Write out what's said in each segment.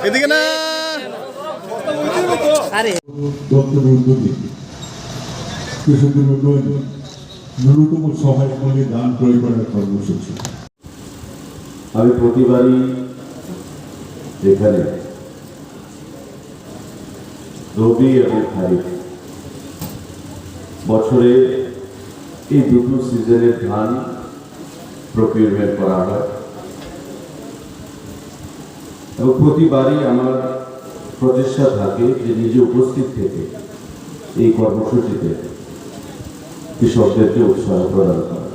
এদিকে না কৃষকদের উন্নয়ন ন্যূনতম সহায়ক মূল্যে ধান ক্রয় করার কর্মসূচি। আমি প্রতিবারই এখানে রবি এবং খারিফ বছরে এই দুটো সিজনের ধান প্রকিউরমেন্ট করা হয় এবং প্রতিবারই আমার প্রচেষ্টা থাকে যে নিজে উপস্থিত থেকে এই কর্মসূচিতে কৃষকদেরকে উৎসাহ প্রদান করা।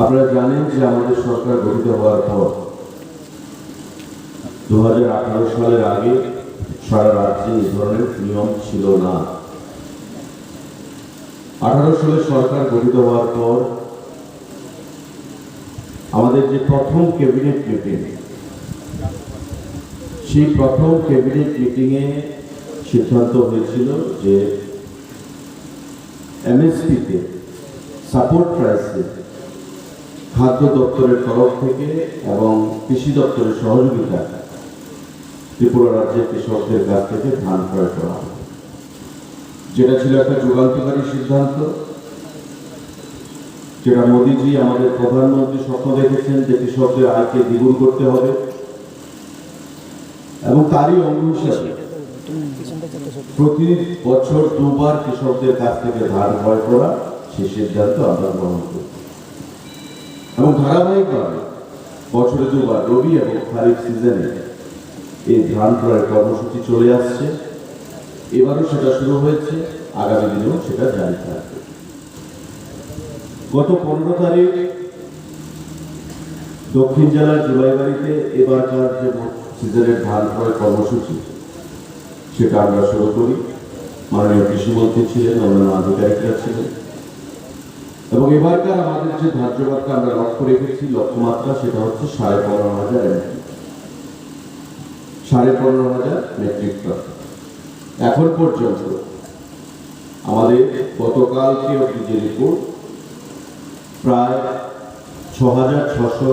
আপনারা জানেন যে আমাদের সরকার গঠিত হওয়ার পর 2018 সালের আগে সারা রাজ্যে এই ধরনের নিয়ম ছিল না। 18 সালে সরকার গঠিত হওয়ার পর আমাদের যে প্রথম ক্যাবিনেট মিটিং, সেই প্রথম ক্যাবিনেট মিটিংয়ে সিদ্ধান্ত হয়েছিল যে এমএসপিতে সাপোর্ট প্রাইসে খাদ্য দপ্তরের তরফ থেকে এবং কৃষি দপ্তরের সহযোগিতা ত্রিপুরা রাজ্যের কৃষকদের কাছ থেকে ধান ক্রয় করা হবে, যেটা ছিল একটা যুগান্তকারী সিদ্ধান্ত, যেটা মোদীজি আমাদের প্রধানমন্ত্রী স্বপ্ন দেখেছেন যে কৃষকদের আয়কে দ্বিগুণ করতে হবে এবং তারই অঙ্গ হিসেবে প্রতি বছর দুবার কৃষকদের কাছ থেকে ধান ক্রয় করা সেই সিদ্ধান্ত আমরা গ্রহণ করি এবং ধারাবাহিকভাবে বছরে দুবার রবি এবং খারিফ সিজনে এই ধান ক্রয়ের কর্মসূচি চলে আসছে। এবারও সেটা শুরু হয়েছে, আগামী দিনেও সেটা জারি থাকবে। গত 15 তারিখ দক্ষিণ জেলার জুলাইবাড়িতে এবারকার যে সিজনের ধান ক্রয় কর্মসূচি সেটা আমরা শুরু করি। মাননীয় কৃষিমন্ত্রী ছিলেন, অন্যান্য আধিকারিকরা ছিলেন এবং এবারকার আমাদের যে ধার্যমাত্রা আমরা লক্ষ্য রেখেছি, লক্ষ্যমাত্রা সেটা হচ্ছে 15,500 মেট্রিক টন। এখন পর্যন্ত আমাদের গতকালকে অবধি যে রিপোর্ট, প্রায় 6,600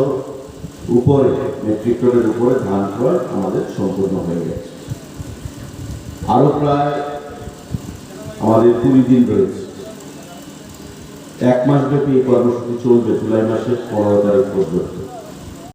উপরে মেট্রিক টনের উপরে ধান ক্রয় আমাদের সম্পূর্ণ হয়ে গেছে। আরো প্রায় আমাদের 20 দিন রয়েছে। 1 মাস ব্যাপী এই কর্মসূচি চলবে, জুলাই মাসের 15 তারিখ পর্যন্ত।